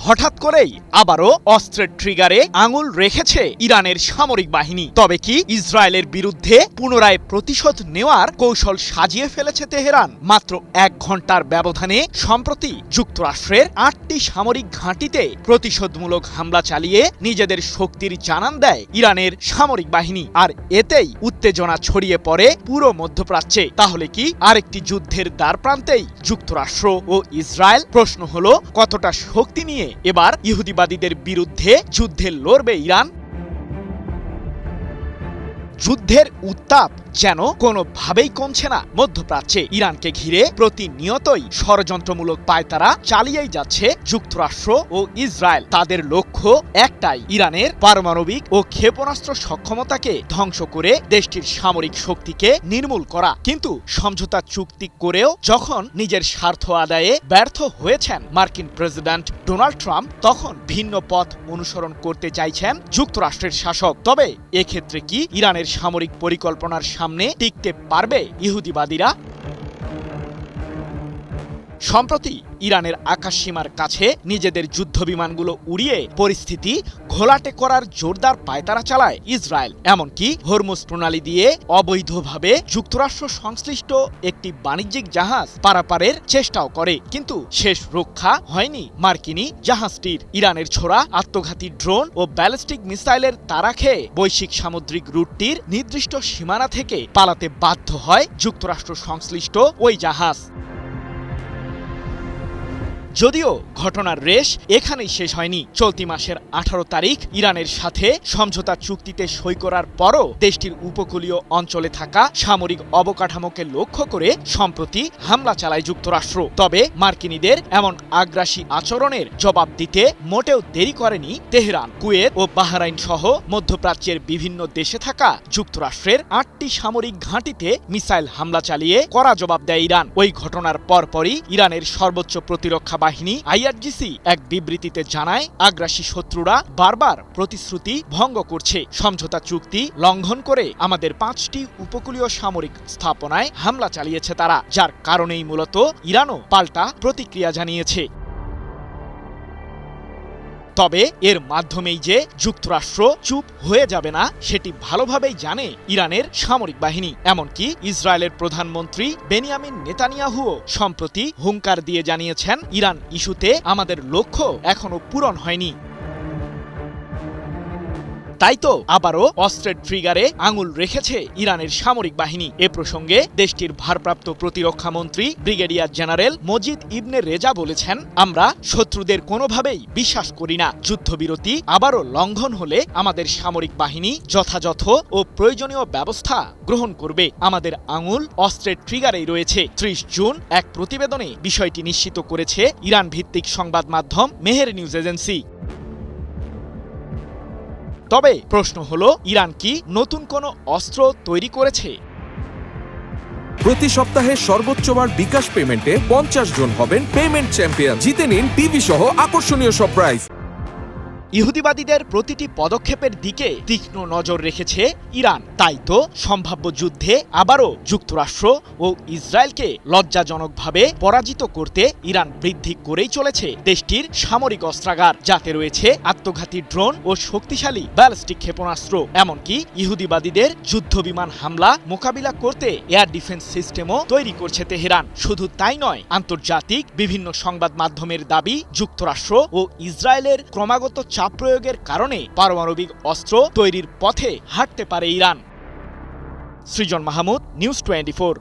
হঠাৎ করেই আবারও অস্ত্রের ট্রিগারে আঙুল রেখেছে ইরানের সামরিক বাহিনী। তবে কি ইসরায়েলের বিরুদ্ধে পুনরায় প্রতিশোধ নেওয়ার কৌশল সাজিয়ে ফেলেছে তেহরান? মাত্র 1 ঘন্টার ব্যবধানে সম্প্রতি যুক্তরাষ্ট্রের 8টি সামরিক ঘাঁটিতে প্রতিশোধমূলক হামলা চালিয়ে নিজেদের শক্তির জানান দেয় ইরানের সামরিক বাহিনী। আর এতেই উত্তেজনা ছড়িয়ে পড়ে পুরো মধ্যপ্রাচ্যে। তাহলে কি আরেকটি যুদ্ধের দ্বারপ্রান্তেই যুক্তরাষ্ট্র ও ইসরায়েল? প্রশ্ন হলো, কতটা শক্তি নিয়ে এবার ইহুদিবাদীদের বিরুদ্ধে যুদ্ধে লড়বে ইরান? যুদ্ধের উত্তাপ যেন কোনোভাবেই কমছে না মধ্যপ্রাচ্যে। ইরানকে ঘিরে প্রতিনিয়তই ষড়যন্ত্রমূলক পায়তারা চালিয়েই যাচ্ছে যুক্তরাষ্ট্র ও ইসরায়েল। তাদের লক্ষ্য একটাই, ইরানের পারমাণবিক ও ক্ষেপণাস্ত্র সক্ষমতাকে ধ্বংস করে দেশটির সামরিক শক্তিকে নির্মূল করা। কিন্তু সমঝোতা চুক্তি করেও যখন নিজের স্বার্থ আদায়ে ব্যর্থ হয়েছেন মার্কিন প্রেসিডেন্ট ডোনাল্ড ট্রাম্প, তখন ভিন্ন পথ অনুসরণ করতে চাইছেন যুক্তরাষ্ট্রের শাসক। তবে এক্ষেত্রে কি ইরানের সামরিক পরিকল্পনার সামনে টিকতে পারবে ইহুদিবাদীরা? সম্প্রতি ইরানের আকাশসীমার কাছে নিজেদের যুদ্ধবিমানগুলো উড়িয়ে পরিস্থিতি ঘোলাটে করার জোরদার পায়তারা চালায় ইসরায়েল। এমনকি হরমুজ প্রণালী দিয়ে অবৈধভাবে যুক্তরাষ্ট্র সংশ্লিষ্ট একটি বাণিজ্যিক জাহাজ পারাপারের চেষ্টাও করে। কিন্তু শেষ রক্ষা হয়নি মার্কিনী জাহাজটির। ইরানের ছোড়া আত্মঘাতী ড্রোন ও ব্যালিস্টিক মিসাইলের তাড়া খেয়ে বৈশ্বিক সামুদ্রিক রুটটির নির্দিষ্ট সীমানা থেকে পালাতে বাধ্য হয় যুক্তরাষ্ট্র সংশ্লিষ্ট ওই জাহাজ। যদিও ঘটনার রেশ এখানেই শেষ হয়নি। চলতি মাসের 18 তারিখ ইরানের সাথে সমঝোতা চুক্তিতে সই করার পরও দেশটির উপকূলীয় অঞ্চলে থাকা সামরিক অবকাঠামোকে লক্ষ্য করে সম্প্রতি হামলা চালায় যুক্তরাষ্ট্র। তবে মার্কিনীদের এমন আগ্রাসী আচরণের জবাব দিতে মোটেও দেরি করেনি তেহরান। কুয়েত ও বাহরাইন সহ মধ্যপ্রাচ্যের বিভিন্ন দেশে থাকা যুক্তরাষ্ট্রের 8টি সামরিক ঘাঁটিতে মিসাইল হামলা চালিয়ে কড়া জবাব দেয় ইরান। ওই ঘটনার পরপরই ইরানের সর্বোচ্চ প্রতিরক্ষা বাহিনী আইআরজিসি এক বিবৃতিতে জানায়, আগ্রাসী শত্রুরা বারবার প্রতিশ্রুতি ভঙ্গ করছে। সমঝোতা চুক্তি লঙ্ঘন করে আমাদের 5টি উপকূলীয় সামরিক স্থাপনায় হামলা চালিয়েছে তারা, যার কারণেই মূলত ইরানও পাল্টা প্রতিক্রিয়া জানিয়েছে। তবে এর মাধ্যমেই যে যুক্তরাষ্ট্র চুপ হয়ে যাবে না সেটি ভালোভাবেই জানে ইরানের সামরিক বাহিনী। এমনকি ইসরায়েলের প্রধানমন্ত্রী বেনিয়ামিন নেতানিয়াহুও সম্প্রতি হুঙ্কার দিয়ে জানিয়েছেন, ইরান ইস্যুতে আমাদের লক্ষ্য এখনো পূরণ হয়নি। তাই তো আবারও অস্ত্রের ট্রিগারে আঙুল রেখেছে ইরানের সামরিক বাহিনী। এ প্রসঙ্গে দেশটির ভারপ্রাপ্ত প্রতিরক্ষা মন্ত্রী ব্রিগেডিয়ার জেনারেল মজিদ ইবনে রেজা বলেছেন, আমরা শত্রুদের কোনোভাবেই বিশ্বাস করি না। যুদ্ধবিরতি আবারও লঙ্ঘন হলে আমাদের সামরিক বাহিনী যথাযথ ও প্রয়োজনীয় ব্যবস্থা গ্রহণ করবে। আমাদের আঙুল অস্ত্রের ট্রিগারেই রয়েছে। 30 জুন এক প্রতিবেদনে বিষয়টি নিশ্চিত করেছে ইরান ভিত্তিক সংবাদ মাধ্যম মেহের নিউজ এজেন্সি। তবে প্রশ্ন হলো, ইরান কি নতুন কোনো অস্ত্র তৈরি করেছে? প্রতি সপ্তাহে সর্বোচ্চবার বিকাশ পেমেন্টে 50 জন হবেন পেমেন্ট চ্যাম্পিয়ন। জিতে নিন টিভি সহ আকর্ষণীয় সব প্রাইজ। ইহুদিবাদীদের প্রতিটি পদক্ষেপের দিকে তীক্ষ্ণ নজর রেখেছে ইরান। তাই তো সম্ভাব্য যুদ্ধে আবারও যুক্তরাষ্ট্র ও ইসরায়েলকে লজ্জাজনকভাবে পরাজিত করতে ইরান বৃদ্ধি করেই চলেছে দেশটির সামরিক অস্ত্রাগার, যাতে রয়েছে আত্মঘাতী ড্রোন ও শক্তিশালী ব্যালিস্টিক ক্ষেপণাস্ত্র। এমনকি ইহুদিবাদীদের যুদ্ধবিমান হামলা মোকাবিলা করতে এয়ার ডিফেন্স সিস্টেমও তৈরি করছে তেহরান। শুধু তাই নয়, আন্তর্জাতিক বিভিন্ন সংবাদ মাধ্যমের দাবি, যুক্তরাষ্ট্র ও ইসরায়েলের ক্রমাগত চাপ প্রয়োগের কারণে পারমাণবিক অস্ত্র তৈরির পথে হাঁটতে পারে ইরান। সৃজন মাহমুদ, নিউজ 24।